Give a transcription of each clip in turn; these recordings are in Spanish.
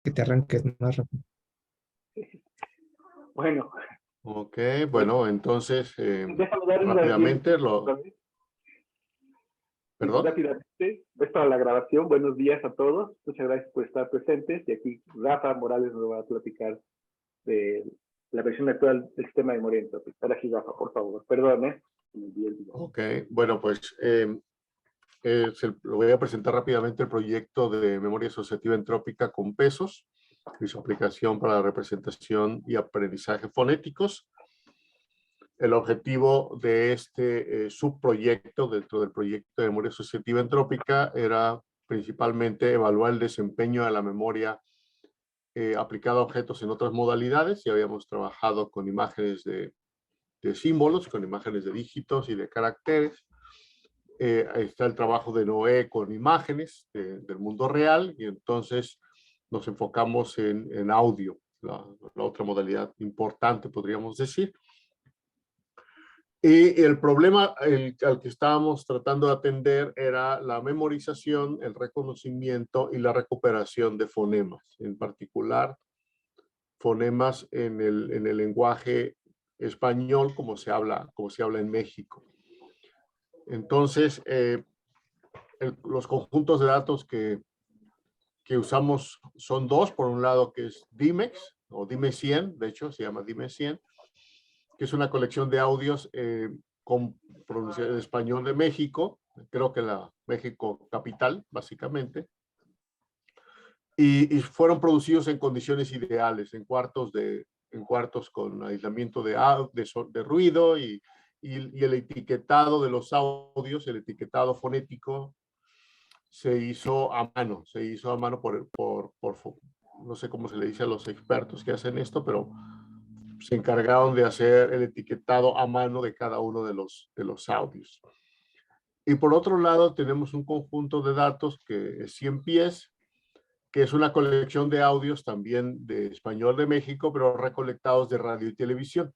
que te arranques más rápido. Bueno, Ok, pues bueno, entonces déjame dar una rápidamente otra vez. ¿Perdón? Rápidamente, es para la grabación. Buenos días a todos. Muchas gracias por estar presentes. Y aquí Rafa Morales nos va a platicar de la versión actual del sistema de memoria entrópica. Ahora sí, Rafa, por favor. Perdón, ¿eh? Ok, bueno, pues lo voy a presentar rápidamente el proyecto de memoria asociativa entrópica con pesos y su aplicación para la representación y aprendizaje fonéticos. El objetivo de este subproyecto dentro del proyecto de memoria asociativa entrópica era principalmente evaluar el desempeño de la memoria aplicada a objetos en otras modalidades. Ya habíamos trabajado con imágenes de símbolos, con imágenes de dígitos y de caracteres. Ahí está el trabajo de Noé con imágenes del mundo real, y entonces nos enfocamos en audio, la otra modalidad importante, podríamos decir. Y el problema al que estábamos tratando de atender era la memorización, el reconocimiento y la recuperación de fonemas, en particular fonemas en el lenguaje español como se habla en México. Entonces, los conjuntos de datos que usamos son dos. Por un lado, que es Dimex, o Dime 100, de hecho se llama Dime 100, que es una colección de audios con pronunciación en español de México, creo que la México capital, básicamente, y fueron producidos en condiciones ideales, en cuartos con aislamiento de ruido y el etiquetado de los audios, el etiquetado fonético, se hizo a mano no sé cómo se le dice a los expertos que hacen esto, pero se encargaron de hacer el etiquetado a mano de cada uno de los audios. Y por otro lado, tenemos un conjunto de datos que es 100 pies, que es una colección de audios también de español de México, pero recolectados de radio y televisión.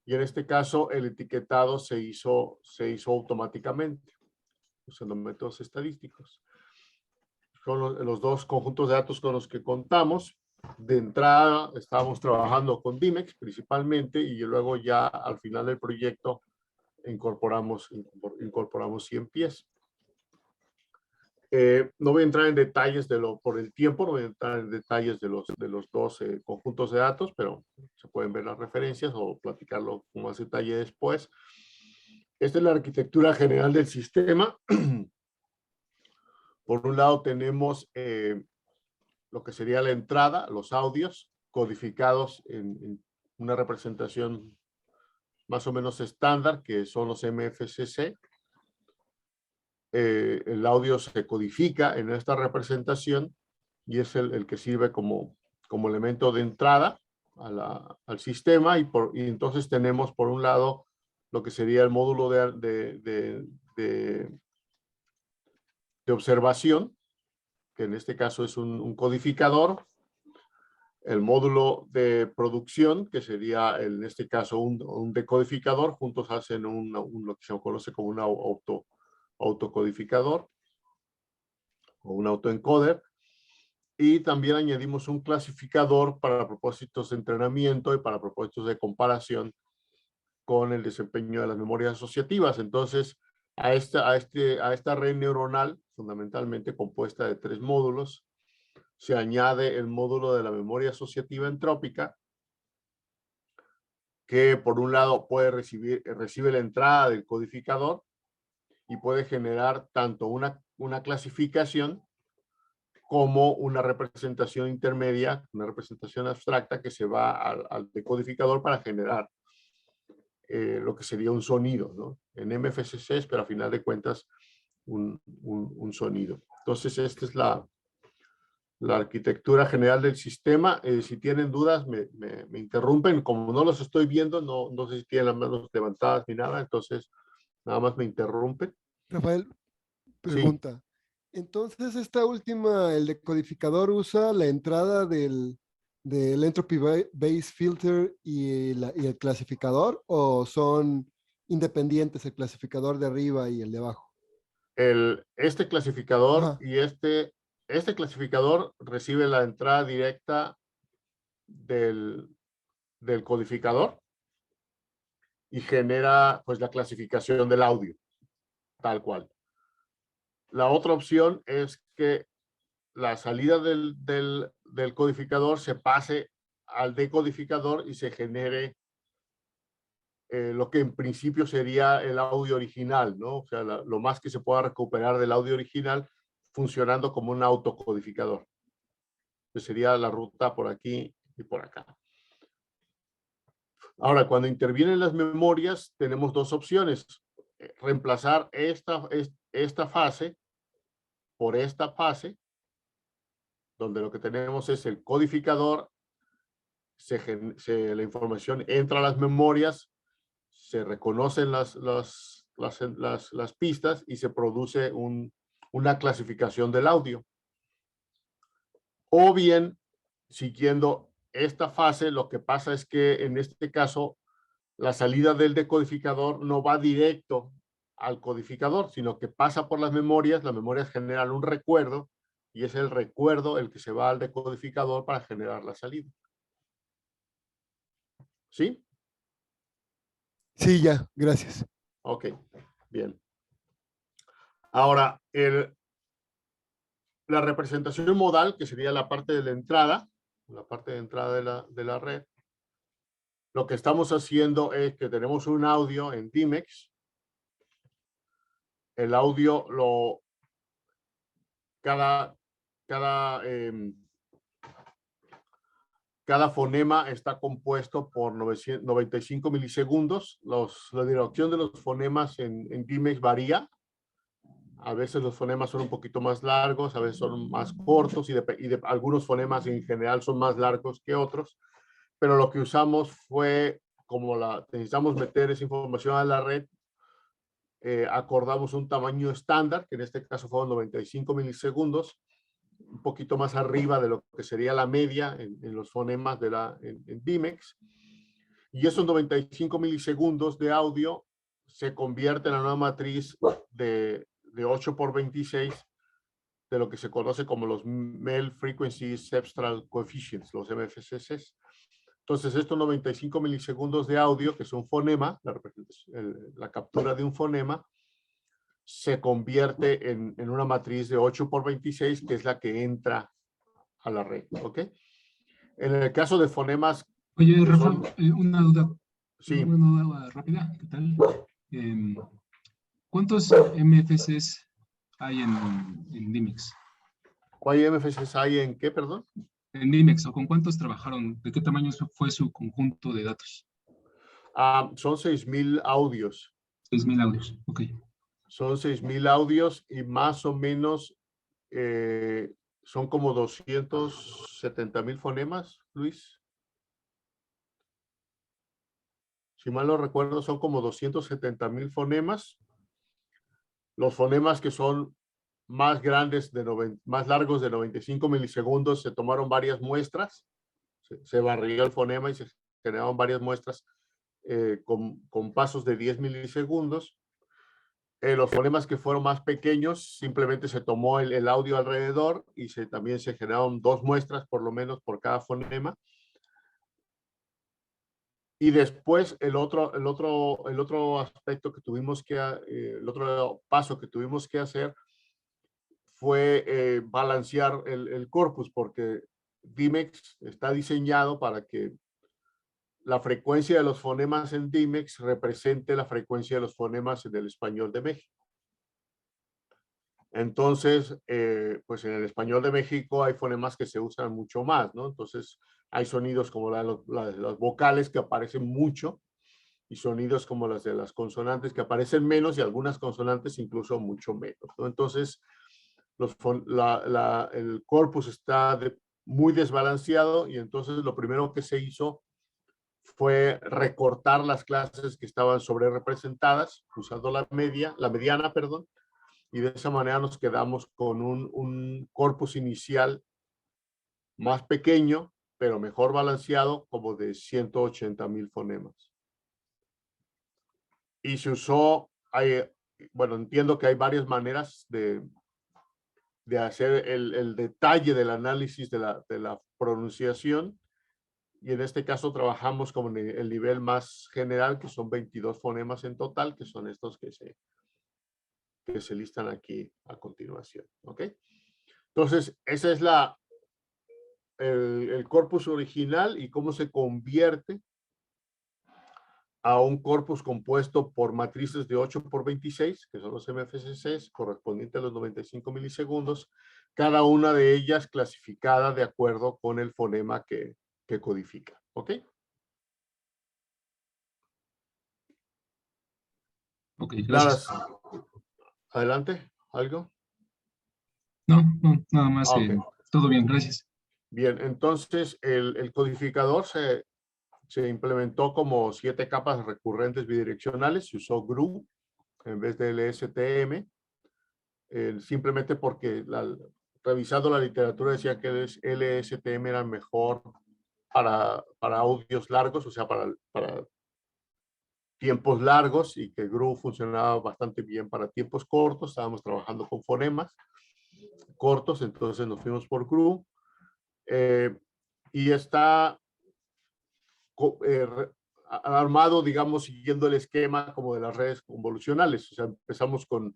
Y en este caso, el etiquetado se hizo automáticamente, usando métodos estadísticos. Son los dos conjuntos de datos con los que contamos. De entrada estábamos trabajando con Dimex principalmente, y luego ya al final del proyecto incorporamos 100 pies. No voy a entrar en detalles por el tiempo, no voy a entrar en detalles de los dos conjuntos de datos, pero se pueden ver las referencias o platicarlo con más detalle después. Esta es la arquitectura general del sistema. Por un lado tenemos lo que sería la entrada, los audios codificados en una representación más o menos estándar, que son los MFCC. El audio se codifica en esta representación y es el que sirve como elemento de entrada al sistema, y entonces tenemos por un lado lo que sería el módulo de observación, que en este caso es un codificador, el módulo de producción, que sería en este caso un decodificador. Juntos hacen lo que se conoce como un autocodificador o un autoencoder. Y también añadimos un clasificador para propósitos de entrenamiento y para propósitos de comparación con el desempeño de las memorias asociativas. Entonces, a esta red neuronal, fundamentalmente compuesta de 3 módulos, se añade el módulo de la memoria asociativa entrópica, que por un lado recibe la entrada del codificador y puede generar tanto una clasificación como una representación intermedia, una representación abstracta que se va al decodificador para generar lo que sería un sonido, ¿no? En MFCC, pero a final de cuentas un sonido. Entonces, esta es la arquitectura general del sistema. Si tienen dudas, me interrumpen. Como no los estoy viendo, no sé si tienen las manos levantadas ni nada, entonces nada más me interrumpen. Rafael, Sí. pregunta. Entonces, esta última, el decodificador usa la entrada del Entropy Base Filter y el clasificador, o son independientes el clasificador de arriba y el de abajo? Este clasificador Ajá. y este este clasificador recibe la entrada directa del codificador y genera pues la clasificación del audio, tal cual. La otra opción es que la salida del codificador se pase al decodificador y se genere lo que en principio sería el audio original, ¿no? O sea, lo más que se pueda recuperar del audio original funcionando como un autocodificador. Que sería la ruta por aquí y por acá. Ahora, cuando intervienen las memorias, tenemos dos opciones. Reemplazar esta fase por esta fase, donde lo que tenemos es el codificador, la información entra a las memorias, se reconocen las pistas y se produce una clasificación del audio. O bien, siguiendo esta fase, lo que pasa es que en este caso la salida del decodificador no va directo al codificador, sino que pasa por las memorias generan un recuerdo y es el recuerdo el que se va al decodificador para generar la salida. ¿Sí? Sí, ya, gracias. Ok, bien. Ahora, la representación modal, que sería la parte de la entrada de la red, lo que estamos haciendo es que tenemos un audio en Dimex. El audio cada fonema está compuesto por 95 milisegundos. La duración de los fonemas en Dimex varía. A veces los fonemas son un poquito más largos, a veces son más cortos y algunos fonemas en general son más largos que otros. Pero lo que usamos fue, como necesitamos meter esa información a la red, acordamos un tamaño estándar, que en este caso fueron 95 milisegundos, un poquito más arriba de lo que sería la media en los fonemas en Dimex. Y esos 95 milisegundos de audio se convierten en una matriz de 8 por 26 de lo que se conoce como los Mel Frequency Cepstral Coefficients, los MFCCs. Entonces, estos 95 milisegundos de audio, que es un fonema, la captura de un fonema, se convierte en una matriz de 8 por 26, que es la que entra a la red. ¿Ok? En el caso de fonemas... Oye, Rafa, una duda. Sí. Una duda rápida. ¿Qué tal? ¿Cuántos MFCs hay en Dimex? ¿Cuál MFCs hay en qué, perdón? En Dimex, ¿o con cuántos trabajaron? ¿De qué tamaño fue su conjunto de datos? Son 6,000 audios. 6,000 audios, ok. Son 6,000 audios y más o menos son como 270,000 fonemas, Luis. Si mal no recuerdo, son como 270,000 fonemas. Los fonemas que son más grandes, más largos de 95 milisegundos, se tomaron varias muestras. Se barrió el fonema y se generaron varias muestras con pasos de 10 milisegundos. Los fonemas que fueron más pequeños, simplemente se tomó el audio alrededor y también se generaron 2 muestras por lo menos por cada fonema. Y después el otro aspecto que tuvimos que, el otro paso que tuvimos que hacer fue balancear el corpus, porque Dimex está diseñado para que la frecuencia de los fonemas en Dimex represente la frecuencia de los fonemas en el español de México. Entonces, pues en el español de México hay fonemas que se usan mucho más, ¿no? Entonces, hay sonidos como las vocales que aparecen mucho y sonidos como las de las consonantes que aparecen menos y algunas consonantes incluso mucho menos, ¿no? Entonces, el corpus está muy desbalanceado y entonces lo primero que se hizo fue recortar las clases que estaban sobre representadas usando la mediana, perdón, y de esa manera nos quedamos con un corpus inicial más pequeño, pero mejor balanceado, como de 180,000 fonemas. Y se usó, bueno, entiendo que hay varias maneras de de hacer el detalle del análisis de la pronunciación. Y en este caso trabajamos como en el nivel más general, que son 22 fonemas en total, que son estos que se listan aquí a continuación. ¿Ok? Entonces, ese es el corpus original y cómo se convierte a un corpus compuesto por matrices de 8 por 26, que son los MFCCs, correspondientes a los 95 milisegundos, cada una de ellas clasificada de acuerdo con el fonema que codifica. ¿Ok? Ok, gracias. Adelante, ¿algo? No, nada más. Ok. Todo bien, gracias. Bien, entonces el codificador se implementó como 7 capas recurrentes bidireccionales. Se usó GRU en vez de LSTM, simplemente porque revisando la literatura decía que el LSTM era mejor para audios largos, o sea, para tiempos largos, y que GRU funcionaba bastante bien para tiempos cortos. Estábamos trabajando con fonemas cortos, entonces nos fuimos por GRU. Y está armado, digamos, siguiendo el esquema como de las redes convolucionales. O sea, empezamos con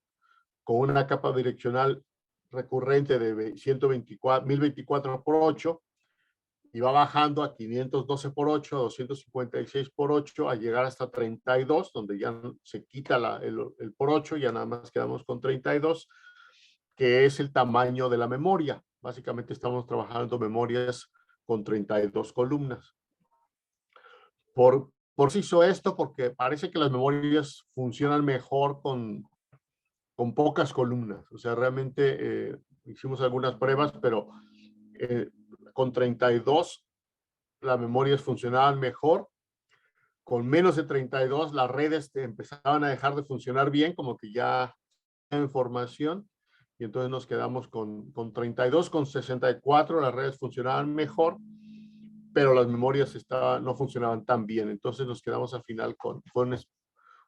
una capa direccional recurrente de 1024 por 8 y va bajando a 512 por 8, a 256 por 8, a llegar hasta 32, donde ya se quita el por 8, ya nada más quedamos con 32, que es el tamaño de la memoria. Básicamente estamos trabajando memorias con 32 columnas. Por sí hizo esto porque parece que las memorias funcionan mejor con pocas columnas. O sea, realmente hicimos algunas pruebas, pero con 32 las memorias funcionaban mejor. Con menos de 32 las redes empezaban a dejar de funcionar bien, como que ya hay información, y entonces nos quedamos con 32, con 64 las redes funcionaban mejor, pero las memorias no funcionaban tan bien. Entonces nos quedamos al final fue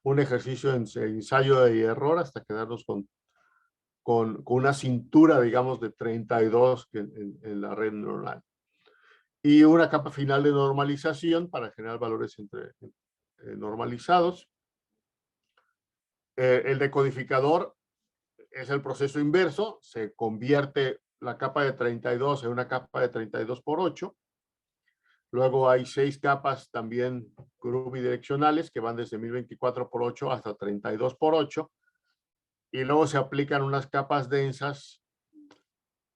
un ejercicio de ensayo y error hasta quedarnos con una cintura, digamos, de 32 en la red neuronal. Y una capa final de normalización para generar valores normalizados. El decodificador es el proceso inverso, se convierte la capa de 32 en una capa de 32 por 8. Luego hay 6 capas también bidireccionales que van desde 1024 por 8 hasta 32 por 8. Y luego se aplican unas capas densas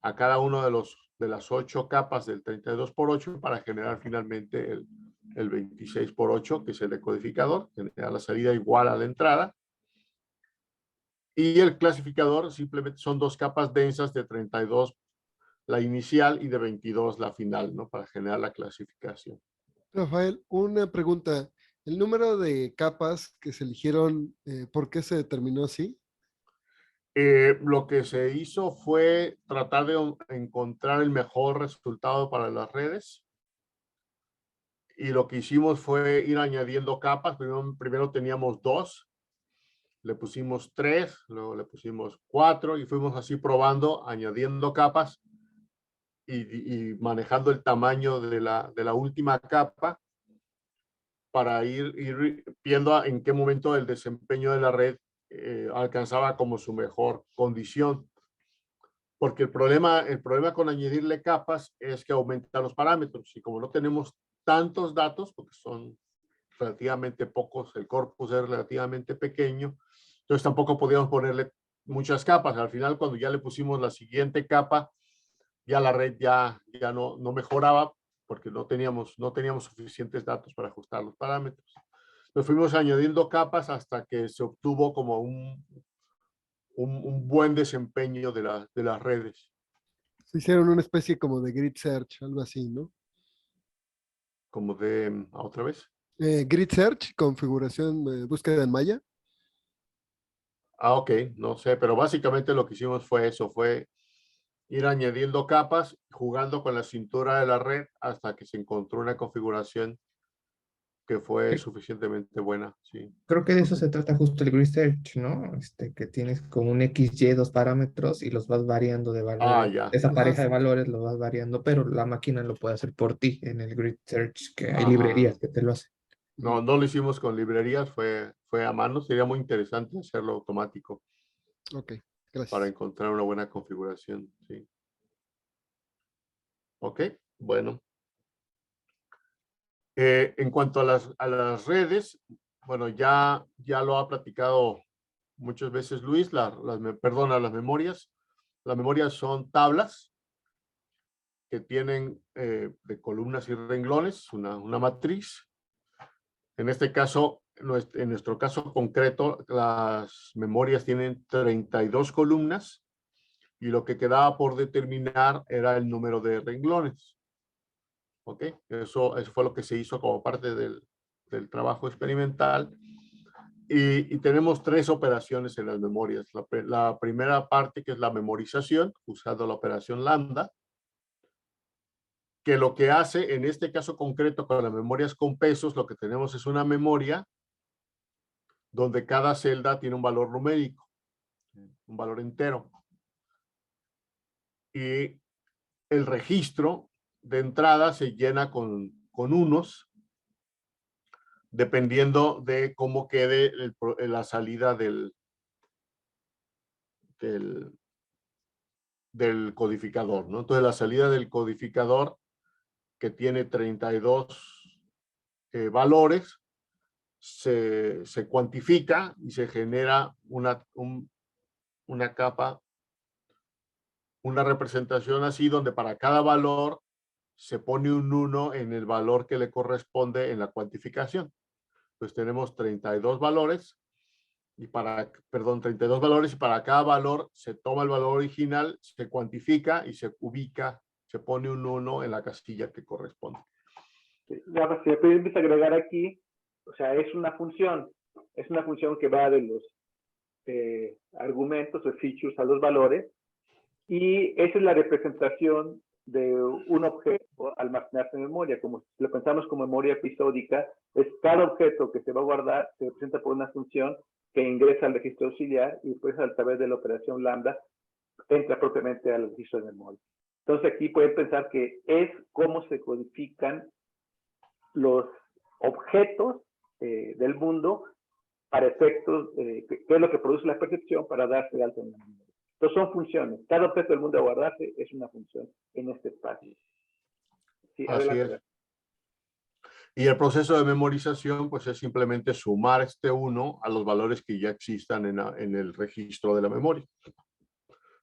a cada uno de las 8 capas del 32 por 8 para generar finalmente el 26 por 8, que es el decodificador, que da la salida igual a la entrada. Y el clasificador simplemente son 2 capas densas de 32 la inicial y de 22 la final, ¿no? Para generar la clasificación. Rafael, una pregunta. ¿El número de capas que se eligieron, por qué se determinó así? Lo que se hizo fue tratar de encontrar el mejor resultado para las redes. Y lo que hicimos fue ir añadiendo capas. Primero teníamos 2, le pusimos 3, luego le pusimos 4 y fuimos así probando, añadiendo capas y manejando el tamaño de la última capa para ir viendo en qué momento el desempeño de la red alcanzaba como su mejor condición. Porque el problema con añadirle capas es que aumentan los parámetros, y como no tenemos tantos datos, porque son relativamente pocos, el corpus es relativamente pequeño, entonces tampoco podíamos ponerle muchas capas. Al final, cuando ya le pusimos la siguiente capa, ya la red ya no mejoraba, porque no teníamos suficientes datos para ajustar los parámetros. Entonces fuimos añadiendo capas hasta que se obtuvo como un buen desempeño de las redes. Se hicieron una especie como de grid search, algo así, ¿no? Como de, otra vez. Grid search, configuración, búsqueda en malla. Ok, no sé, pero básicamente lo que hicimos fue eso, fue ir añadiendo capas, jugando con la cintura de la red hasta que se encontró una configuración que fue Sí. suficientemente buena, sí. Creo que de eso se trata justo el grid search, ¿no? Que tienes como un XY, dos parámetros y los vas variando de valores. Ya. Esa Ajá, pareja de sí. valores los vas variando, pero la máquina lo puede hacer por ti en el grid search, que hay Ajá. librerías que te lo hacen. No, no lo hicimos con librerías, fue a mano. Sería muy interesante hacerlo automático Ok, para gracias. encontrar una buena configuración, sí. Ok, bueno. En cuanto a las redes, bueno, ya lo ha platicado muchas veces Luis, perdona, las memorias. Las memorias son tablas que tienen de columnas y renglones, una matriz. En este caso, en nuestro caso concreto, las memorias tienen 32 columnas y lo que quedaba por determinar era el número de renglones. ¿Ok? Eso fue lo que se hizo como parte del trabajo experimental. Y tenemos 3 operaciones en las memorias. La primera parte, que es la memorización, usando la operación lambda, que lo que hace, en este caso concreto, con las memorias con pesos, lo que tenemos es una memoria donde cada celda tiene un valor numérico, un valor entero. Y el registro de entrada se llena con unos, dependiendo de cómo quede la salida del codificador, ¿no? Entonces, la salida del codificador, que tiene 32 valores, se cuantifica y se genera una capa, una representación así, donde para cada valor se pone un 1 en el valor que le corresponde en la cuantificación. Pues tenemos 32 valores y 32 valores, y para cada valor se toma el valor original, se cuantifica y se ubica, se pone un 1 en la casilla que corresponde. Rafa, si me puedes agregar aquí, o sea, es una función que va de los argumentos o features a los valores, y esa es la representación de un objeto almacenarse en memoria. Como si lo pensamos como memoria episódica, es cada objeto que se va a guardar se representa por una función que ingresa al registro auxiliar y después, a través de la operación lambda, entra propiamente al registro de memoria. Entonces aquí pueden pensar que es cómo se codifican los objetos del mundo para efectos, qué es lo que produce la percepción para darse de alta en la memoria. Entonces son funciones. Cada objeto del mundo a guardarse es una función en este espacio. Sí, Así adelante. es. Y el proceso de memorización, pues, es simplemente sumar este 1 a los valores que ya existan en el registro de la memoria.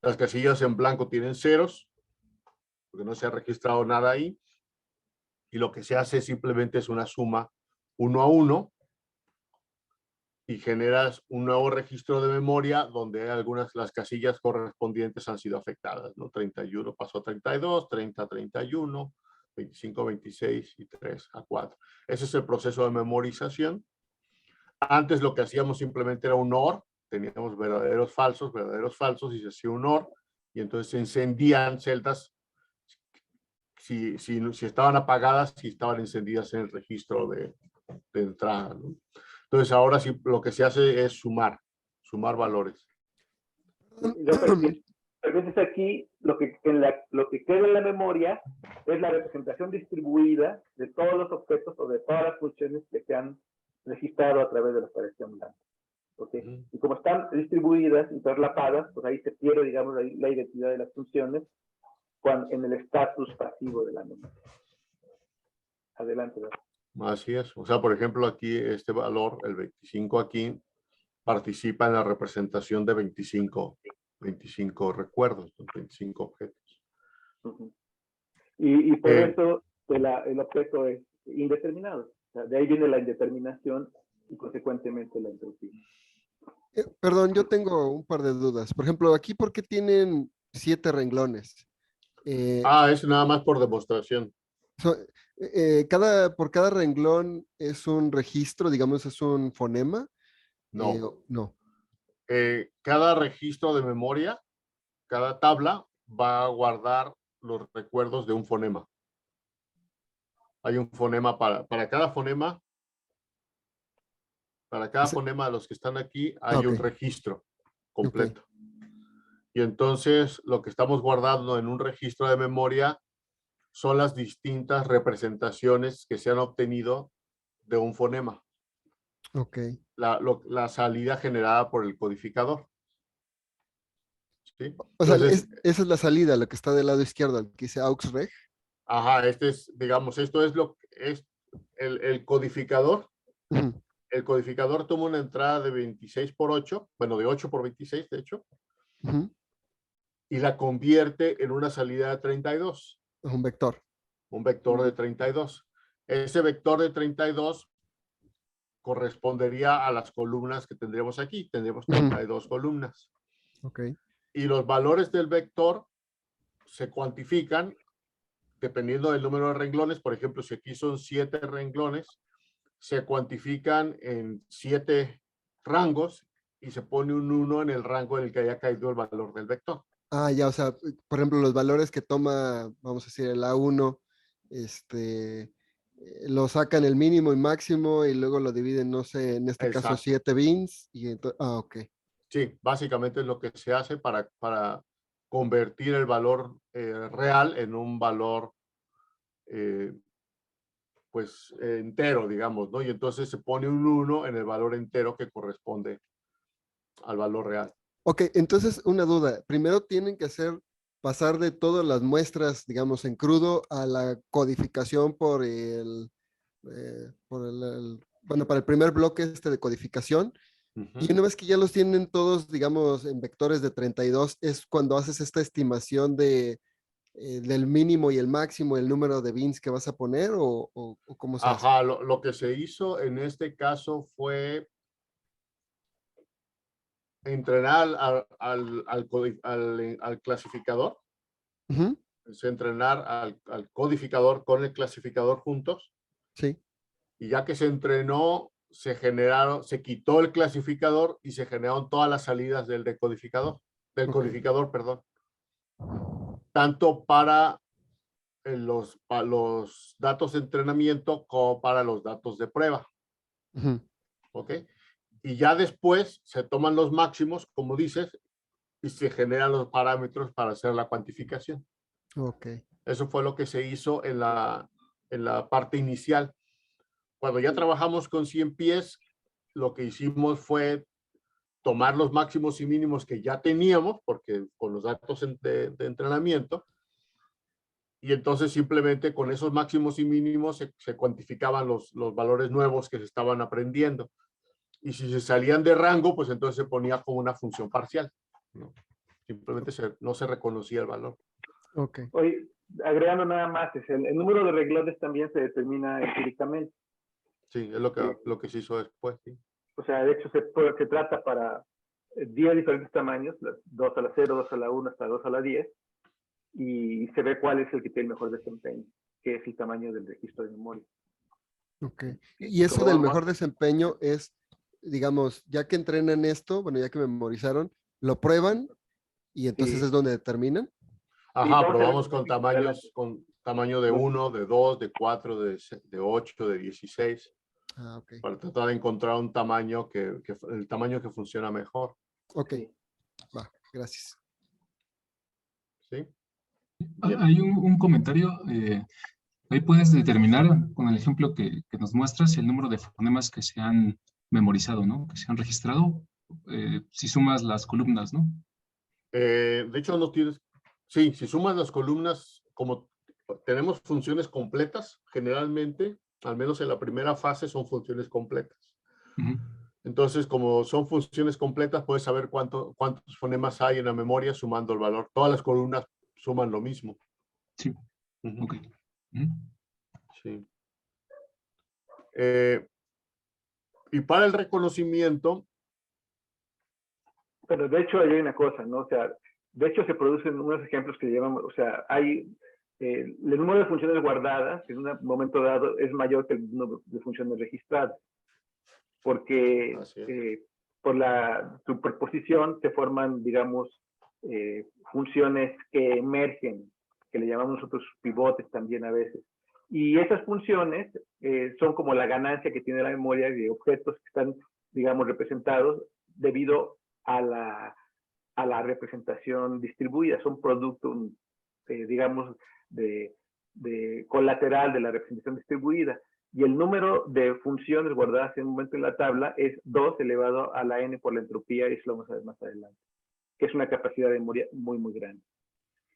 Las casillas en blanco tienen ceros, porque no se ha registrado nada ahí. Y lo que se hace simplemente es una suma 1 a 1, y generas un nuevo registro de memoria donde las casillas correspondientes han sido afectadas, ¿no? 31 pasó a 32, 30 a 31, 25 a 26 y 3 a 4. Ese es el proceso de memorización. Antes lo que hacíamos simplemente era un OR, teníamos verdaderos, falsos, y se hacía un OR, y entonces se encendían celdas si estaban apagadas, si estaban encendidas en el registro de entrada, ¿no? Entonces ahora sí lo que se hace es sumar valores. Entonces aquí lo que queda en la memoria es la representación distribuida de todos los objetos o de todas las funciones que se han registrado a través de la operación blanca. ¿Okay? Y como están distribuidas, interlapadas, pues ahí se pierde, digamos, la identidad de las funciones en el estatus pasivo de la memoria. Adelante, ¿verdad? Así es. O sea, por ejemplo, aquí este valor, el 25 aquí, participa en la representación de 25 recuerdos, 25 objetos. Y por eso el objeto es indeterminado. O sea, de ahí viene la indeterminación y consecuentemente la entropía. Perdón, yo tengo un par de dudas. Por ejemplo, aquí, ¿por qué tienen 7 renglones? Es nada más por demostración. Por cada renglón es un registro, digamos, es un fonema. No. No. Cada registro de memoria, cada tabla va a guardar los recuerdos de un fonema. Hay un fonema para cada fonema, Para cada Ese- fonema de los que están aquí hay un ok. registro completo. Y entonces lo que estamos guardando en un registro de memoria son las distintas representaciones que se han obtenido de un fonema. Ok. La salida generada por el codificador. ¿Sí? O sea, Entonces, esa es la salida, lo que está del lado izquierdo, el que dice AUXREG. ajá, este es, digamos, esto es lo que es el codificador. Ujú, El codificador toma una entrada de 26 por 8, bueno, de 8 por 26, de hecho, ujú. y la convierte en una salida de 32, Es un vector. un vector de 32. Ese vector de 32 correspondería a las columnas que tendríamos aquí. Tendríamos Ujú, 32 columnas. ok. Y los valores del vector se cuantifican dependiendo del número de renglones. Por ejemplo, si aquí son 7 renglones, se cuantifican en 7 rangos y se pone un 1 en el rango en el que haya caído el valor del vector. Ah, ya, o sea, por ejemplo, los valores que toma, vamos a decir, el A1, lo sacan el mínimo y máximo y luego lo dividen, no sé, en este caso Exacto. 7 bins y entonces, ok. Sí, básicamente es lo que se hace para convertir el valor real en un valor eh, pues entero, digamos, ¿no? Y entonces se pone un 1 en el valor entero que corresponde al valor real. Ok, entonces una duda. Primero tienen que pasar de todas las muestras, digamos, en crudo a la codificación bueno, para el primer bloque de codificación. Y Ujú. una vez que ya los tienen todos, digamos, en vectores de 32, es cuando haces esta estimación del mínimo y el máximo, el número de bins que vas a poner o cómo se hace. Ajá, lo que se hizo en este caso fue entrenar al clasificador, Ujú, es entrenar al codificador con el clasificador juntos, sí, y ya que se entrenó, se quitó el clasificador y se generaron todas las salidas del decodificador, del ok. codificador, perdón, tanto para los datos de entrenamiento como para los datos de prueba, Ujú, ¿ok? Y ya después se toman los máximos, como dices, y se generan los parámetros para hacer la cuantificación. ok. Eso fue lo que se hizo en la parte inicial. Cuando ya trabajamos con 100 pies, lo que hicimos fue tomar los máximos y mínimos que ya teníamos, porque con los datos de entrenamiento, y entonces simplemente con esos máximos y mínimos se cuantificaban los valores nuevos que se estaban aprendiendo. Y si se salían de rango, pues entonces se ponía como una función parcial, ¿no? Simplemente no se reconocía el valor. Ok. Hoy, agregando nada más, el número de renglones también se determina empíricamente. Sí, es lo que se hizo después. Sí. O sea, de hecho, se trata para 10 diferentes tamaños, 2 a la 0, 2 a la 1, hasta 2 a la 10, y se ve cuál es el que tiene el mejor desempeño, que es el tamaño del registro de memoria. Ok. Y eso Como del vamos, mejor desempeño es, digamos, ya que entrenan esto, bueno, ya que memorizaron, lo prueban y entonces es sí, donde determinan. sí, Ajá, vamos a ver probamos con adelante. tamaños, con tamaño de 1, de 2, de 4, de 8, de 16, Ah, ok. para tratar de encontrar un tamaño el tamaño que funciona mejor. Ok, Sí. va, gracias. ¿Sí? Bien. Hay un comentario. Ahí puedes determinar con el ejemplo que nos muestras el número de fonemas que se han memorizado, ¿no? Que se han registrado, si sumas las columnas, ¿no? De hecho, no tienes. Sí, si sumas las columnas, como tenemos funciones completas, generalmente, al menos en la primera fase, son funciones completas. Ujú. Entonces, como son funciones completas, puedes saber cuántos fonemas hay en la memoria sumando el valor. Todas las columnas suman lo mismo. Sí, Ujú. ok. Ujú. Sí. Y para el reconocimiento, Pero de hecho hay una cosa, ¿no? O sea, de hecho se producen unos ejemplos que llamamos, o sea, hay el número de funciones guardadas en un momento dado es mayor que el número de funciones registradas, porque así es. por la superposición se forman, digamos, funciones que emergen, que le llamamos nosotros pivotes también a veces. Y esas funciones son como la ganancia que tiene la memoria de objetos que están digamos, representados debido a la representación distribuida. Son producto, digamos, de colateral de la representación distribuida. Y el número de funciones guardadas en un momento en la tabla es 2 elevado a la n por la entropía, y eso lo vamos a ver más adelante, que es una capacidad de memoria muy, muy grande.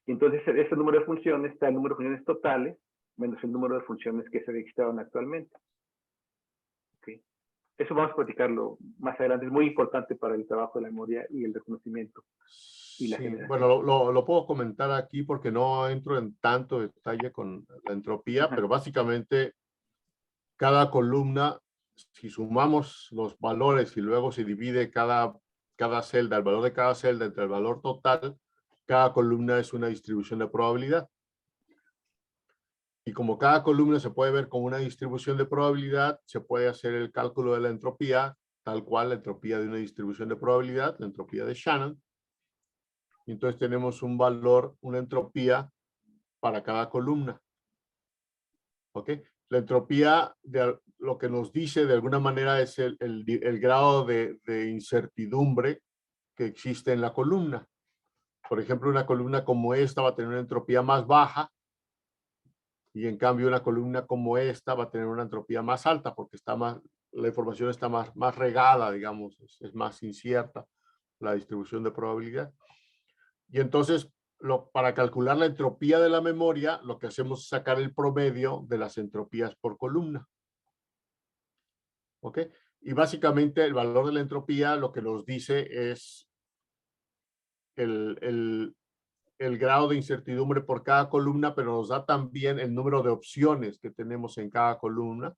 Y entonces, ese número de funciones está el número de funciones totales menos el número de funciones que se registraron actualmente. ¿Okay? Eso vamos a platicarlo más adelante. Es muy importante para el trabajo de la memoria y el reconocimiento. Y la generación. Bueno, lo puedo comentar aquí porque no entro en tanto detalle con la entropía, pero básicamente cada columna, si sumamos los valores y luego se divide cada celda, el valor de cada celda entre el valor total, cada columna es una distribución de probabilidad. Y como cada columna se puede ver como una distribución de probabilidad, se puede hacer el cálculo de la entropía, tal cual la entropía de una distribución de probabilidad, la entropía de Shannon. Y entonces tenemos un valor, una entropía para cada columna. ¿Ok? La entropía, lo que nos dice de alguna manera es el grado de incertidumbre que existe en la columna. Por ejemplo, una columna como esta va a tener una entropía más baja, y en cambio una columna como esta va a tener una entropía más alta porque la información está más regada, digamos, es más incierta la distribución de probabilidad. Y entonces, para calcular la entropía de la memoria, lo que hacemos es sacar el promedio de las entropías por columna. ¿Ok? Y básicamente el valor de la entropía lo que nos dice es el grado de incertidumbre por cada columna, pero nos da también el número de opciones que tenemos en cada columna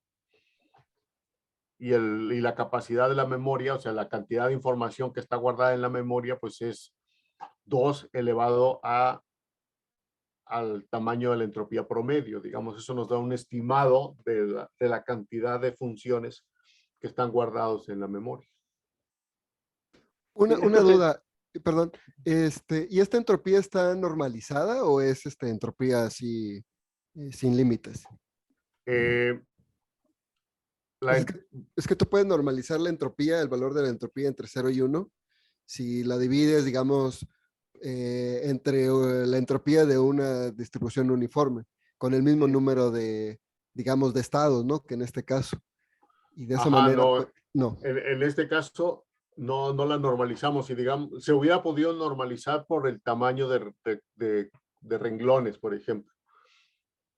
y la capacidad de la memoria, o sea, la cantidad de información que está guardada en la memoria, pues es 2 elevado al tamaño de la entropía promedio. Digamos, eso nos da un estimado de la cantidad de funciones que están guardados en la memoria. Una duda, perdón, ¿y esta entropía está normalizada o es entropía así sin límites? Es que tú puedes normalizar la entropía, el valor de la entropía entre 0 y 1, si la divides, digamos, entre la entropía de una distribución uniforme, con el mismo número de, digamos, de estados, ¿no? Que en este caso. Y de esa manera, no. pues, no. En este caso, no la normalizamos. Y digamos, se hubiera podido normalizar por el tamaño de renglones, por ejemplo.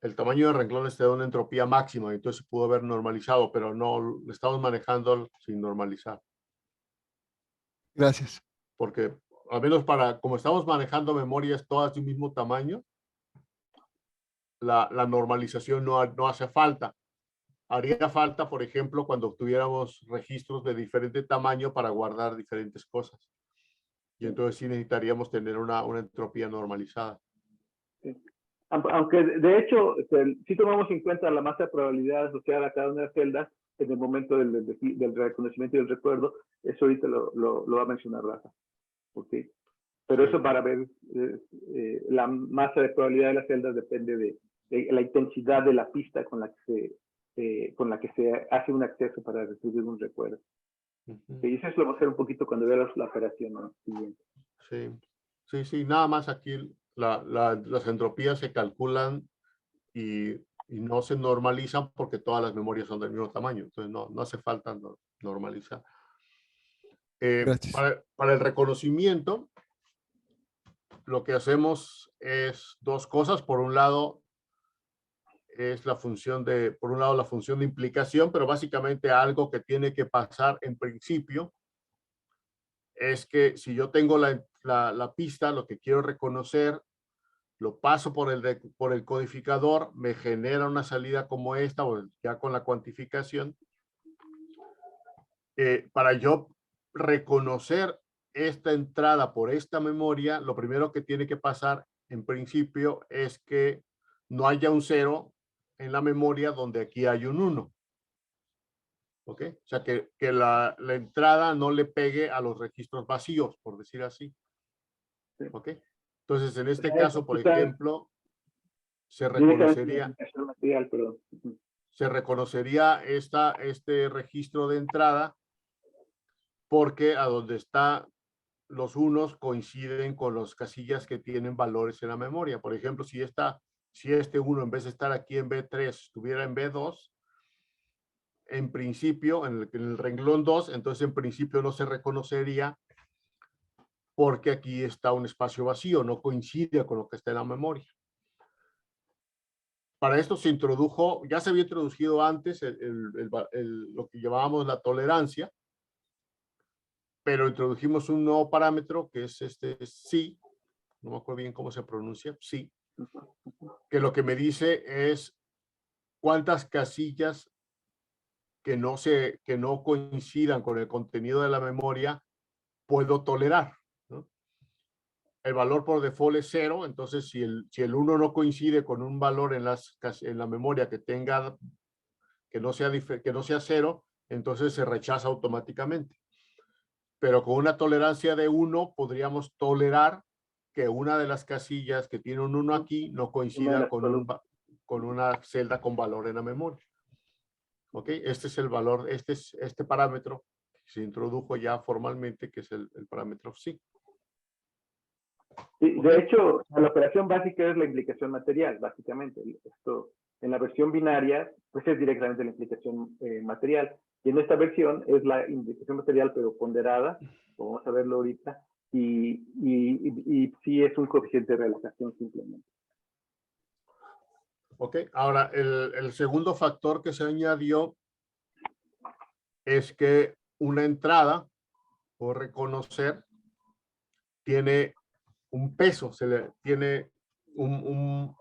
El tamaño de renglones te da una entropía máxima, entonces se pudo haber normalizado, pero no, lo estamos manejando sin normalizar. Gracias. Porque, al menos como estamos manejando memorias todas de un mismo tamaño, la normalización no hace falta. Haría falta, por ejemplo, cuando tuviéramos registros de diferente tamaño para guardar diferentes cosas. Y entonces sí necesitaríamos tener una entropía normalizada. Sí. Aunque de hecho, si tomamos en cuenta la masa de probabilidad asociada a cada una de las celdas en el momento del reconocimiento y del recuerdo, eso ahorita lo va a mencionar Rafa. ¿Okay? Pero eso para ver la masa de probabilidad de las celdas depende de la intensidad de la pista con la que se hace un acceso para recibir un recuerdo. Y eso lo vamos a hacer un poquito cuando veamos la operación, ¿no? Siguiente. Sí, nada más aquí las entropías se calculan y no se normalizan porque todas las memorias son del mismo tamaño, entonces no hace falta normalizar. Gracias. Para el reconocimiento, lo que hacemos es 2 cosas. Por un lado, es la función de implicación, pero básicamente algo que tiene que pasar en principio es que si yo tengo la pista, lo que quiero reconocer, lo paso por el codificador, me genera una salida como esta, o ya con la cuantificación. Para yo reconocer esta entrada por esta memoria, lo primero que tiene que pasar en principio es que no haya un 0 en la memoria donde aquí hay un 1. ¿Ok? O sea, que la entrada no le pegue a los registros vacíos, por decir así. ¿Ok? Entonces, en este caso, por ejemplo, se reconocería este registro de entrada porque a donde está los unos coinciden con las casillas que tienen valores en la memoria. Por ejemplo, si este 1 en vez de estar aquí en B3 estuviera en B2, en principio, en el renglón 2, entonces en principio no se reconocería porque aquí está un espacio vacío, no coincide con lo que está en la memoria. Para esto se introdujo, ya se había introducido antes lo que llamábamos la tolerancia, pero introdujimos un nuevo parámetro que es este psi, no me acuerdo bien cómo se pronuncia, psi, que lo que me dice es cuántas casillas que no coincidan con el contenido de la memoria puedo tolerar, ¿no? El valor por default es 0, entonces si el 1 no coincide con un valor en la memoria que no sea 0, entonces se rechaza automáticamente. Pero con una tolerancia de 1 podríamos tolerar que una de las casillas que tiene un 1 aquí no coincida con una celda con valor en la memoria. ¿Ok? Este es el valor, este parámetro que se introdujo ya formalmente, que es el parámetro psi. Sí, de hecho, la operación básica es la implicación material, básicamente. Esto, en la versión binaria, pues es directamente la implicación material. Y en esta versión es la implicación material, pero ponderada, vamos a verlo ahorita, y sí es un coeficiente de relajación simplemente. Ok, ahora el segundo factor que se añadió es que una entrada, por reconocer, tiene un peso, tiene un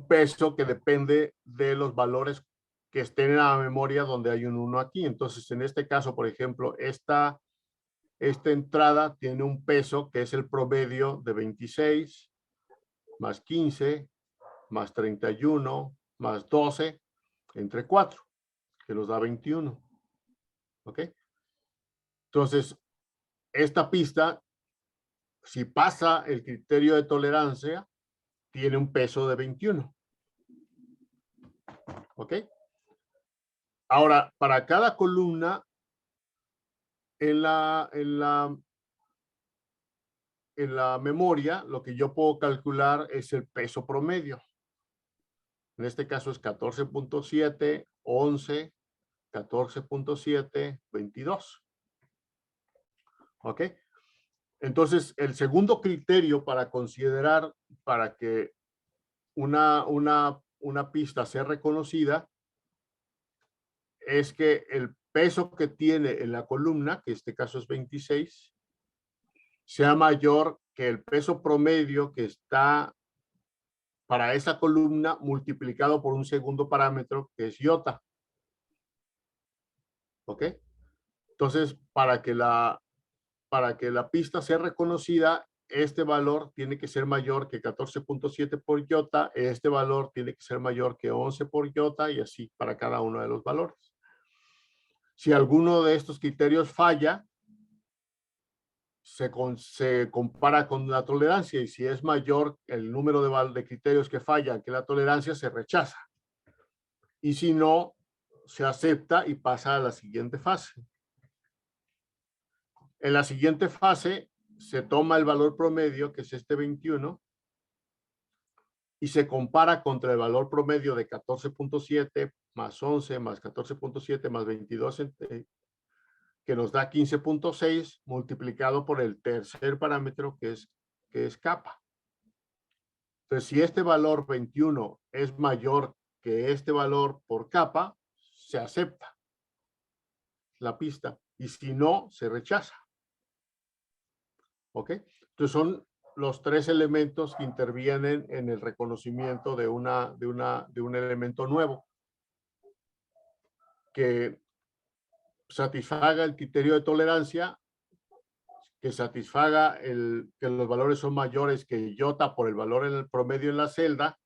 peso que depende de los valores que estén en la memoria donde hay un 1 aquí. Entonces, en este caso, por ejemplo, esta entrada tiene un peso que es el promedio de 26 más 15 más 31 más 12 entre 4, que nos da 21. ¿Ok? Entonces, esta pista, si pasa el criterio de tolerancia, tiene un peso de 21. ¿Ok? Ahora, para cada columna, en la memoria, lo que yo puedo calcular es el peso promedio. En este caso es 14.7, 11, 14.7, 22. ¿Ok? Entonces, el segundo criterio para considerar para que una pista sea reconocida es que el peso que tiene en la columna, que en este caso es 26, sea mayor que el peso promedio que está para esa columna multiplicado por un segundo parámetro que es iota. ¿Ok? Entonces, para que la pista sea reconocida, este valor tiene que ser mayor que 14.7 por iota, este valor tiene que ser mayor que 11 por iota y así para cada uno de los valores. Si alguno de estos criterios falla, se compara con la tolerancia y si es mayor el número de criterios que fallan que la tolerancia, se rechaza. Y si no, se acepta y pasa a la siguiente fase. En la siguiente fase se toma el valor promedio, que es este 21, y se compara contra el valor promedio de 14.7 más 11 más 14.7 más 22, que nos da 15.6 multiplicado por el tercer parámetro que es kappa. Entonces, si este valor 21 es mayor que este valor por kappa, se acepta la pista. Y si no, se rechaza. ¿Ok? Entonces, son los tres elementos que intervienen en el reconocimiento de un elemento nuevo que satisfaga el criterio de tolerancia, que satisfaga que los valores son mayores que iota por el valor en el promedio en la celda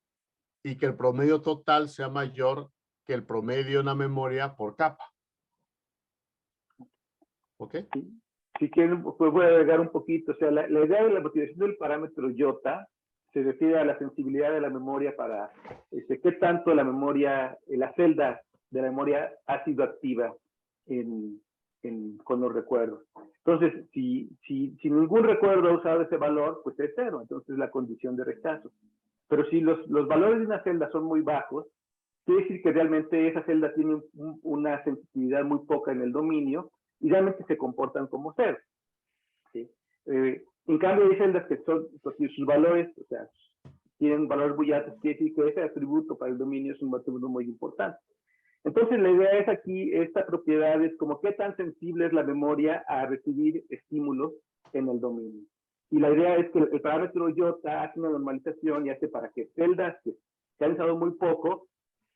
y que el promedio total sea mayor que el promedio en la memoria por capa. ¿Ok? Si quieren, pues voy a agregar un poquito. O sea, la idea de la motivación del parámetro iota se refiere a la sensibilidad de la memoria para qué tanto la memoria, la celda de la memoria ha sido activa en con los recuerdos. Entonces, si ningún recuerdo ha usado ese valor, pues es 0, entonces es la condición de rechazo. Pero si los valores de una celda son muy bajos, quiere decir que realmente esa celda tiene una sensibilidad muy poca en el dominio y realmente se comportan como 0. ¿Sí? En cambio, hay celdas que son, porque sus valores, o sea, tienen valores muy altos, quiere decir que ese atributo para el dominio es un atributo muy importante. Entonces, la idea es aquí, esta propiedad es como qué tan sensible es la memoria a recibir estímulos en el dominio. Y la idea es que el parámetro iota hace una normalización y hace para que celdas que se han usado muy poco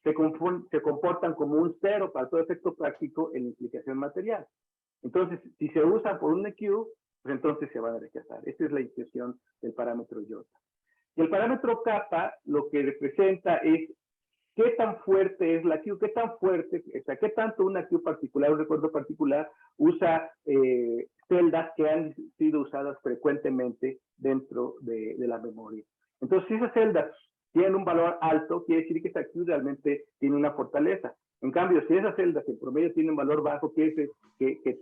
se comportan como un 0 para todo efecto práctico en la implicación material. Entonces, si se usa por un EQ, pues entonces se van a rechazar. Esta es la intención del parámetro iota. Y el parámetro kappa lo que representa es qué tan fuerte es la Q, qué tan fuerte, o sea, qué tanto una Q particular, un recuerdo particular, usa celdas que han sido usadas frecuentemente dentro de la memoria. Entonces, si esas celdas tienen un valor alto, quiere decir que esa Q realmente tiene una fortaleza. En cambio, si esas celdas en promedio tienen un valor bajo, quiere decir que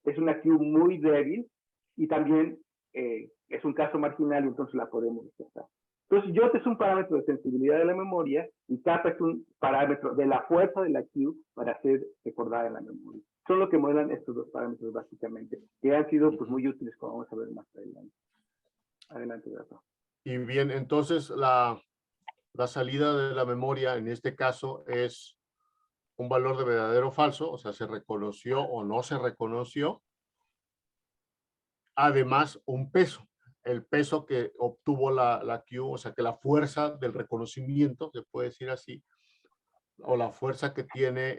es una Q muy débil y también es un caso marginal y entonces la podemos rechazar. Entonces, iota es un parámetro de sensibilidad de la memoria y kappa es un parámetro de la fuerza de la Q para ser recordada en la memoria. Son lo que modelan estos dos parámetros básicamente, que han sido pues, muy útiles, como vamos a ver más adelante. Adelante, Rafa. Y bien, entonces la salida de la memoria en este caso es un valor de verdadero o falso, o sea, se reconoció o no se reconoció. Además, un peso. El peso que obtuvo la Q, o sea, que la fuerza del reconocimiento, se puede decir así, o la fuerza que tiene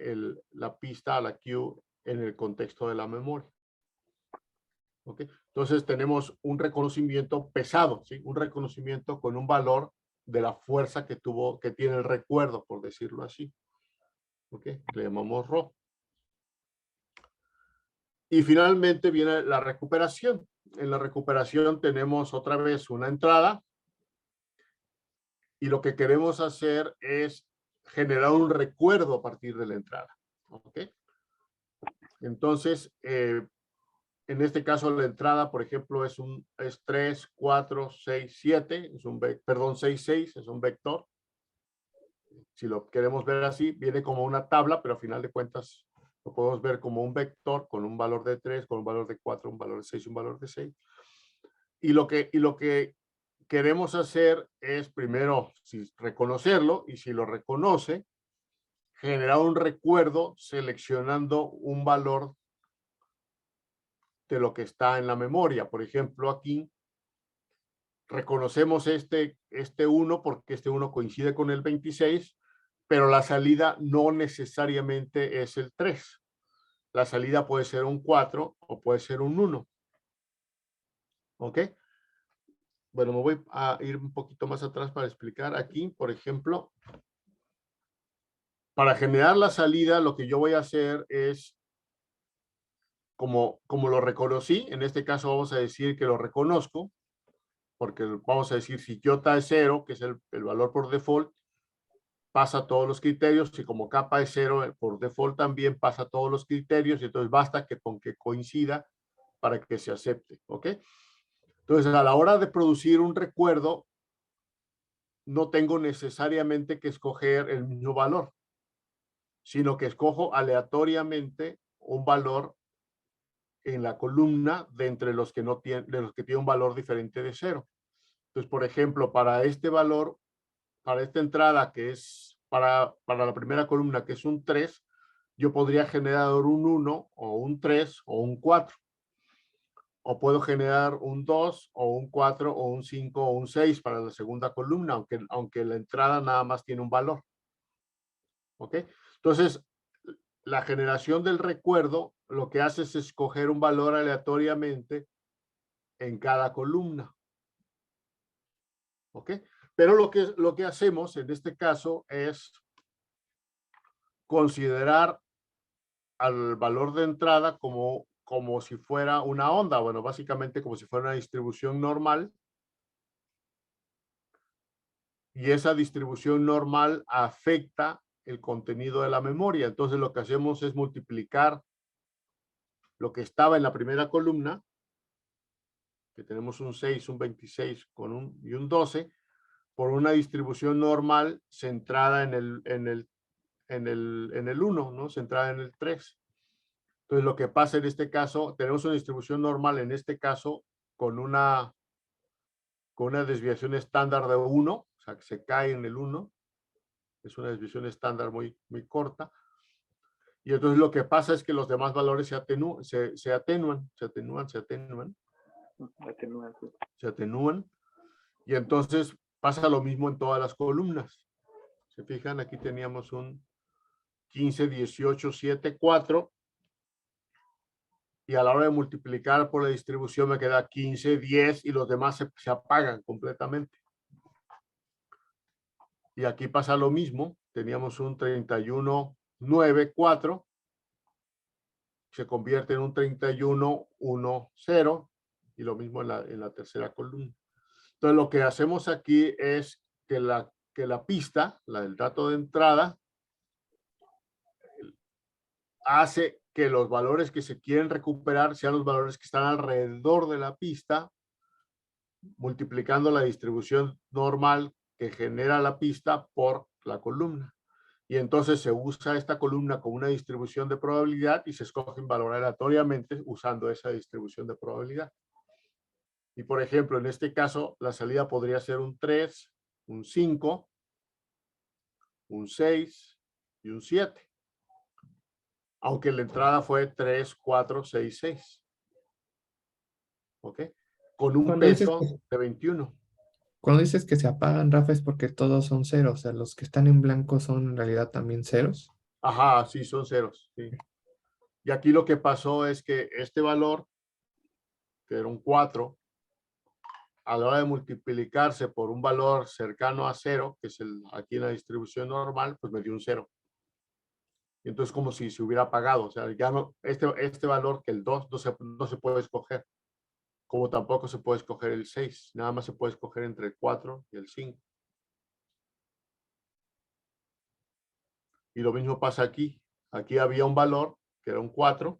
la pista a la Q en el contexto de la memoria. ¿Okay? Entonces tenemos un reconocimiento pesado, ¿sí? Un reconocimiento con un valor de la fuerza que tiene el recuerdo, por decirlo así. ¿Okay? Le llamamos Rho. Y finalmente viene la recuperación. En la recuperación tenemos otra vez una entrada y lo que queremos hacer es generar un recuerdo a partir de la entrada. ¿Ok? Entonces, en este caso la entrada, por ejemplo, es 3, 4, 6, 7, perdón, 6, 6, es un vector. Si lo queremos ver así, viene como una tabla, pero a final de cuentas lo podemos ver como un vector con un valor de 3, con un valor de 4, un valor de 6, un valor de 6. Y lo que queremos hacer es primero reconocerlo, y si lo reconoce, generar un recuerdo seleccionando un valor de lo que está en la memoria. Por ejemplo, aquí reconocemos este 1 porque este 1 coincide con el 26, pero la salida no necesariamente es el 3. La salida puede ser un 4 o puede ser un 1. ¿Ok? Bueno, me voy a ir un poquito más atrás para explicar. Aquí, por ejemplo, para generar la salida, lo que yo voy a hacer es, como lo reconocí, en este caso vamos a decir que lo reconozco, porque vamos a decir si iota es 0, que es el valor por default, pasa todos los criterios, y como kappa es 0, por default también pasa todos los criterios, y entonces basta con que coincida para que se acepte, ¿ok? Entonces, a la hora de producir un recuerdo, no tengo necesariamente que escoger el mismo valor, sino que escojo aleatoriamente un valor en la columna de entre los que tienen un valor diferente de 0. Entonces, por ejemplo, para este valor, para esta entrada que es para la primera columna, que es un 3, yo podría generar un 1 o un 3 o un 4. O puedo generar un 2 o un 4 o un 5 o un 6 para la segunda columna, aunque la entrada nada más tiene un valor. ¿Ok? Entonces, la generación del recuerdo lo que hace es escoger un valor aleatoriamente en cada columna. ¿Ok? Pero lo que hacemos en este caso es considerar al valor de entrada como si fuera una onda, bueno, básicamente como si fuera una distribución normal. Y esa distribución normal afecta el contenido de la memoria. Entonces lo que hacemos es multiplicar lo que estaba en la primera columna, que tenemos un 6, un 26 y un 12, por una distribución normal centrada en el 1, ¿no? Centrada en el 3. Entonces, lo que pasa en este caso, tenemos una distribución normal, en este caso, con una desviación estándar de 1, o sea, que se cae en el 1. Es una desviación estándar muy, muy corta. Y entonces lo que pasa es que los demás valores se atenúan. Y entonces pasa lo mismo en todas las columnas. ¿Se fijan? Aquí teníamos un 15, 18, 7, 4. Y a la hora de multiplicar por la distribución me queda 15, 10 y los demás se apagan completamente. Y aquí pasa lo mismo. Teníamos un 31, 9, 4. Se convierte en un 31, 1, 0. Y lo mismo en la tercera columna. Entonces lo que hacemos aquí es que la pista, el dato de entrada, hace que los valores que se quieren recuperar sean los valores que están alrededor de la pista, multiplicando la distribución normal que genera la pista por la columna. Y entonces se usa esta columna como una distribución de probabilidad y se escoge un valor aleatoriamente usando esa distribución de probabilidad. Y por ejemplo, en este caso, la salida podría ser un 3, un 5, un 6 y un 7. Aunque la entrada fue 3, 4, 6, 6. ¿Ok? Con un peso de 21. Cuando dices que se apagan, Rafa, es porque todos son ceros. O sea, los que están en blanco son en realidad también ceros. Ajá, sí, son ceros. Sí. Y aquí lo que pasó es que este valor, que era un 4, a la hora de multiplicarse por un valor cercano a 0, que es aquí en la distribución normal, pues me dio un 0. Y entonces como si se hubiera apagado. O sea, ya no, este valor, que el 2, no se puede escoger. Como tampoco se puede escoger el 6. Nada más se puede escoger entre el 4 y el 5. Y lo mismo pasa aquí. Aquí había un valor que era un 4,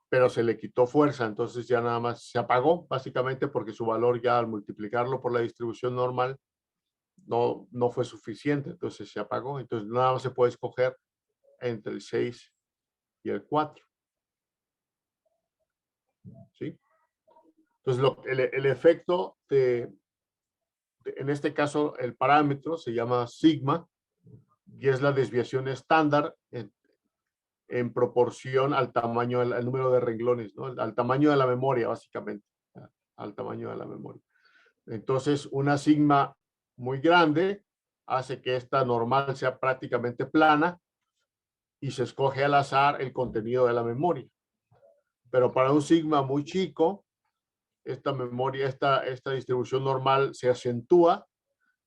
pero se le quitó fuerza, entonces ya nada más se apagó, básicamente porque su valor ya al multiplicarlo por la distribución normal no fue suficiente, entonces se apagó. Entonces nada más se puede escoger entre el 6 y el 4. ¿Sí? Entonces el efecto en este caso el parámetro se llama sigma y es la desviación estándar en proporción al tamaño, al número de renglones, ¿no? Al tamaño de la memoria, básicamente, al tamaño de la memoria. Entonces, una sigma muy grande hace que esta normal sea prácticamente plana y se escoge al azar el contenido de la memoria. Pero para un sigma muy chico, esta memoria, esta distribución normal se acentúa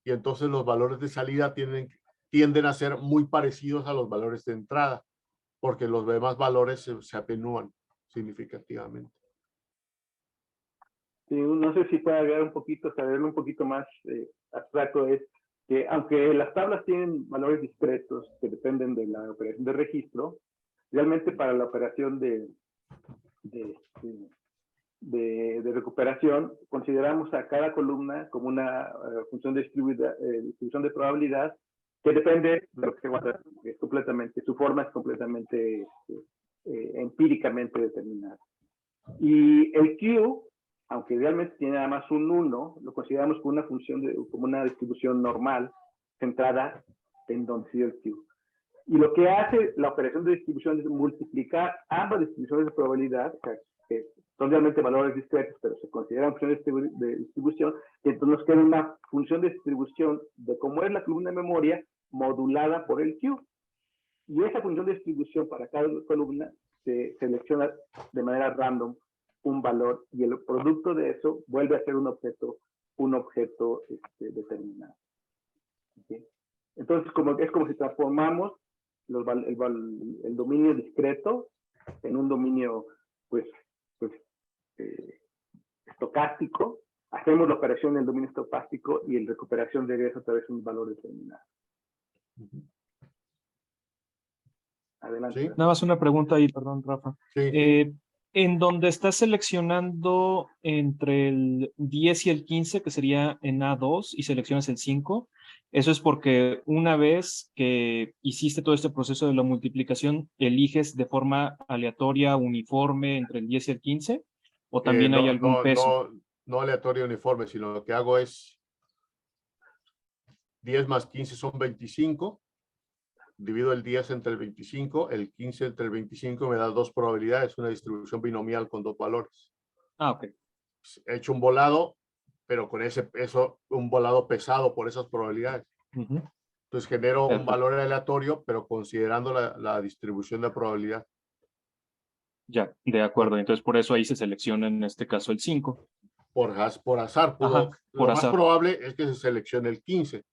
y entonces los valores de salida tienden a ser muy parecidos a los valores de entrada, porque los demás valores se atenúan significativamente. Sí, no sé si puede agregar un poquito, saberlo un poquito más abstracto, es que aunque las tablas tienen valores discretos que dependen de la operación de registro, realmente para la operación de recuperación consideramos a cada columna como una función de distribución de probabilidad que depende de lo que se guarda, es completamente, su forma es completamente empíricamente determinada. Y el Q, aunque realmente tiene nada más un 1, lo consideramos como una función, como una distribución normal, centrada en donde sigue el Q. Y lo que hace la operación de distribución es multiplicar ambas distribuciones de probabilidad, que son realmente valores discretos, pero se consideran funciones de distribución, y entonces nos queda una función de distribución de cómo es la columna de memoria modulada por el Q. Y esa función de distribución para cada columna se selecciona de manera random un valor y el producto de eso vuelve a ser un objeto determinado. ¿Okay? Entonces, es como si transformamos el dominio discreto en un dominio estocástico, hacemos la operación en el dominio estocástico y en recuperación regresa otra vez un valor determinado. Adelante. Sí. Nada más una pregunta ahí, perdón, Rafa. Sí. En donde estás seleccionando entre el 10 y el 15, que sería en A2, y seleccionas el 5, eso es porque una vez que hiciste todo este proceso de la multiplicación, eliges de forma aleatoria, uniforme, entre el 10 y el 15, o también hay algún peso. No aleatorio uniforme, sino lo que hago es 10 más 15 son 25. Divido el 10 entre el 25, el 15 entre el 25 me da 2 probabilidades, una distribución binomial con 2 valores. Ah, ok. He hecho un volado, pero con ese peso, un volado pesado por esas probabilidades. Ujú. Entonces genero un Perfecto. valor aleatorio, pero considerando la distribución de probabilidad. Ya, de acuerdo. Entonces, por eso ahí se selecciona en este caso el 5. Por azar. Ajá, por Lo más azar. probable es que se seleccione el 15,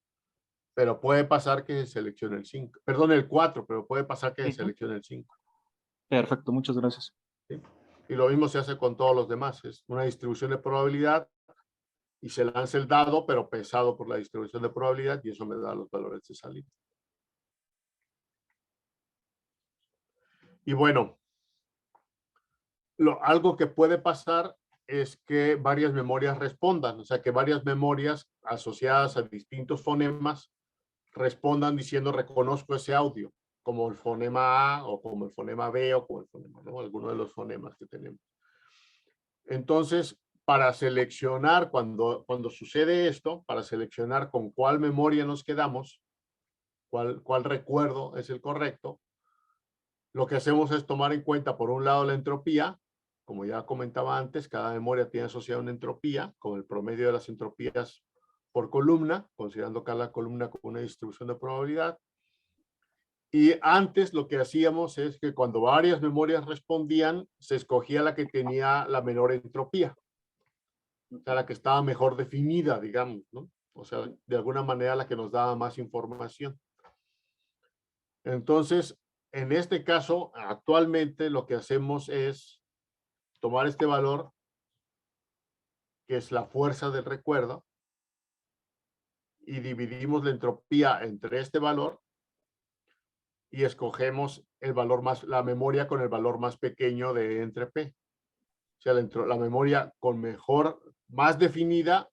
pero puede pasar que se seleccione el 5. Perdón, el 4, pero puede pasar que se Ujú. seleccione el 5. Perfecto, muchas gracias. ¿Sí? Y lo mismo se hace con todos los demás. Es una distribución de probabilidad y se lanza el dado, pero pesado por la distribución de probabilidad, y eso me da los valores de salida. Y bueno, algo que puede pasar es que varias memorias respondan, o sea, que varias memorias asociadas a distintos fonemas respondan diciendo reconozco ese audio, como el fonema A o como el fonema B o como el fonema, ¿no? Alguno de los fonemas que tenemos. Entonces, para seleccionar, cuando sucede esto, para seleccionar con cuál memoria nos quedamos, cuál recuerdo es el correcto, lo que hacemos es tomar en cuenta, por un lado, la entropía. Como ya comentaba antes, cada memoria tiene asociada una entropía, con el promedio de las entropías por columna, considerando cada columna como una distribución de probabilidad. Y antes lo que hacíamos es que cuando varias memorias respondían, se escogía la que tenía la menor entropía. O sea, la que estaba mejor definida, digamos, ¿no? O sea, de alguna manera la que nos daba más información. Entonces, en este caso, actualmente lo que hacemos es tomar este valor, que es la fuerza del recuerdo, y dividimos la entropía entre este valor y escogemos el valor la memoria con el valor más pequeño de entre P. O sea, la memoria con más definida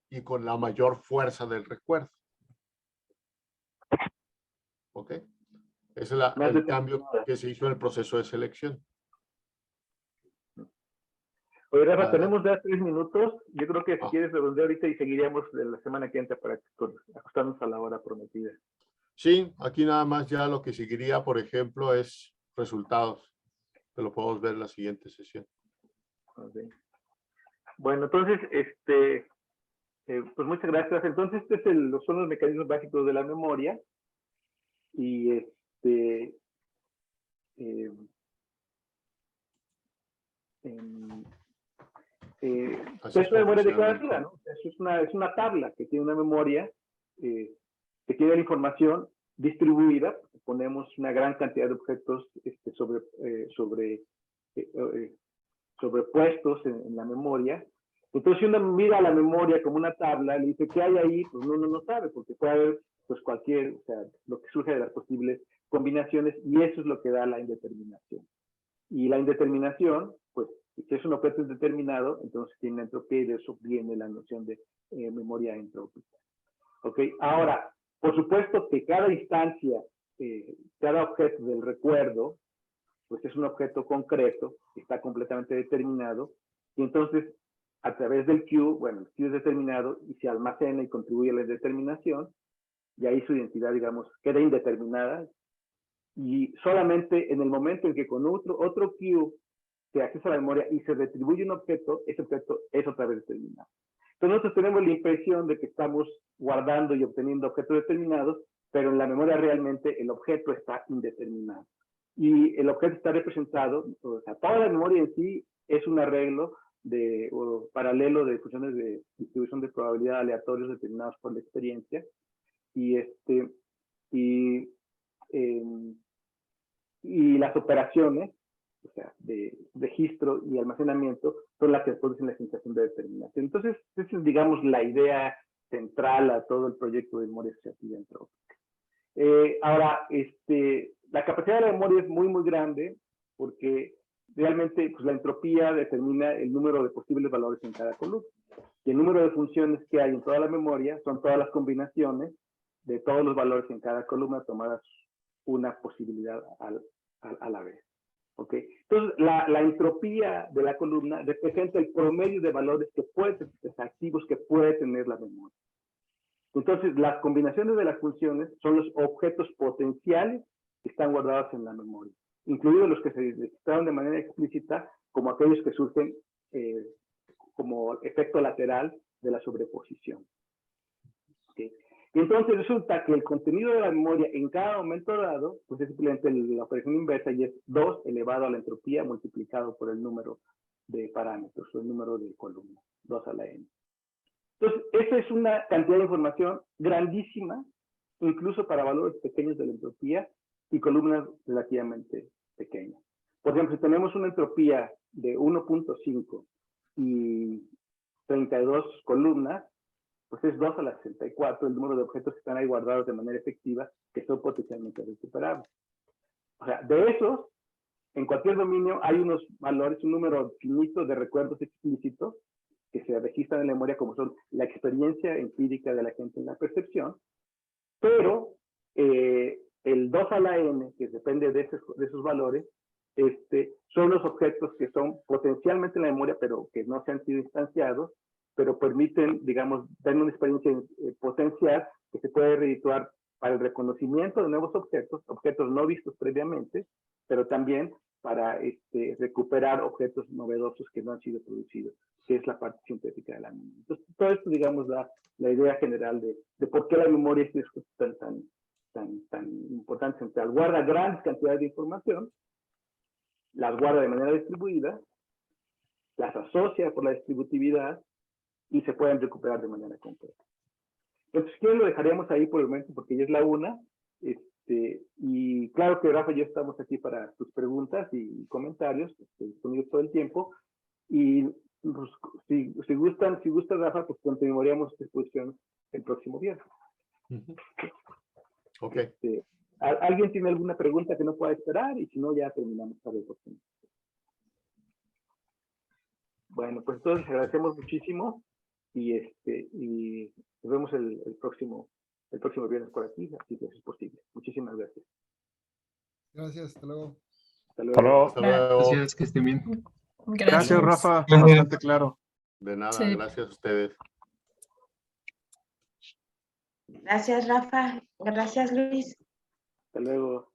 y con la mayor fuerza del recuerdo. ¿Ok? Ese es el cambio que se hizo en el proceso de selección. Oye, Rafa, tenemos ya 3 minutos. Yo creo que si quieres redondear ahorita y seguiríamos de la semana que entra para ajustarnos a la hora prometida. Sí, aquí nada más ya lo que seguiría, por ejemplo, es resultados, que lo podemos ver en la siguiente sesión. Okay. Bueno, entonces, pues muchas gracias. Entonces, son los mecanismos básicos de la memoria. Y es una memoria declarativa, ¿no? Es una tabla que tiene una memoria que tiene la información distribuida. Ponemos una gran cantidad de objetos sobrepuestos en la memoria. Entonces, si uno mira la memoria como una tabla, le dice, ¿qué hay ahí? Pues uno no sabe, porque puede haber pues cualquier, o sea, lo que surge de las posibles combinaciones, y eso es lo que da la indeterminación. Y la indeterminación, pues, si es un objeto indeterminado, entonces tiene una entropía, y de eso viene la noción de memoria entrópica. ¿Ok? Ahora, por supuesto que cada instancia, cada objeto del recuerdo, pues es un objeto concreto, que está completamente determinado, y entonces, a través del Q, bueno, el Q es determinado, y se almacena y contribuye a la determinación, y ahí su identidad, digamos, queda indeterminada, y solamente en el momento en que con otro Q se accesa a la memoria y se retribuye un objeto, ese objeto es otra vez determinado. Entonces nosotros tenemos la impresión de que estamos guardando y obteniendo objetos determinados, pero en la memoria realmente el objeto está indeterminado. Y el objeto está representado, o sea, toda la memoria en sí es un arreglo paralelo de funciones de distribución de probabilidad aleatorios determinados por la experiencia. Y las operaciones, o sea, de registro y almacenamiento, son las que producen la sensación de determinación. Entonces, esa es, digamos, la idea central a todo el proyecto de memoria asociativa entrópica. Ahora, la La capacidad de la memoria es muy, muy grande porque realmente pues, la entropía determina el número de posibles valores en cada columna. Y el número de funciones que hay en toda la memoria son todas las combinaciones de todos los valores en cada columna tomadas una posibilidad a la vez. ¿Ok? Entonces, la entropía de la columna representa el promedio de valores que activos que puede tener la memoria. Entonces, las combinaciones de las funciones son los objetos potenciales que están guardados en la memoria, incluidos los que se registraron de manera explícita, como aquellos que surgen como efecto lateral de la sobreposición. ¿Okay? Y entonces resulta que el contenido de la memoria en cada momento dado, pues es simplemente la operación inversa y es 2 elevado a la entropía multiplicado por el número de parámetros, o el número de columnas, 2 a la n. Entonces, esa es una cantidad de información grandísima, incluso para valores pequeños de la entropía y columnas relativamente pequeñas. Por ejemplo, si tenemos una entropía de 1.5 y 32 columnas, pues es 2 a la 64 el número de objetos que están ahí guardados de manera efectiva que son potencialmente recuperables. O sea, de esos, en cualquier dominio hay unos valores, un número finito de recuerdos explícitos que se registran en la memoria como son la experiencia empírica de la gente en la percepción, pero el 2 a la n, que depende de esos valores, son los objetos que son potencialmente en la memoria, pero que no se han sido instanciados, pero permiten, digamos, dar una experiencia potencial que se puede redituar para el reconocimiento de nuevos objetos, objetos no vistos previamente, pero también para recuperar objetos novedosos que no han sido producidos, que es la parte sintética de la memoria. Entonces, todo esto, digamos, da la idea general de por qué la memoria es tan importante. Guarda grandes cantidades de información, las guarda de manera distribuida, las asocia por la distributividad y se pueden recuperar de manera completa. Entonces, ¿qué lo dejaríamos ahí por el momento? Porque ya es la 1. Y claro que Rafa y yo estamos aquí para tus preguntas y comentarios, disponibles todo el tiempo. Y pues, si gustan, Rafa, pues continuaríamos esta exposición el próximo viernes. Ok. ¿Alguien tiene alguna pregunta que no pueda esperar? Y si no, ya terminamos para el próximo. Bueno, pues entonces agradecemos muchísimo y nos vemos el próximo viernes por aquí, así que es posible. Muchísimas gracias. Gracias, hasta luego. Hasta luego. Hasta luego. Gracias, que estén bien. Gracias, Rafa. Gracias. Bastante claro. De nada, Sí. gracias a ustedes. Gracias, Rafa. Gracias, Luis. Hasta luego.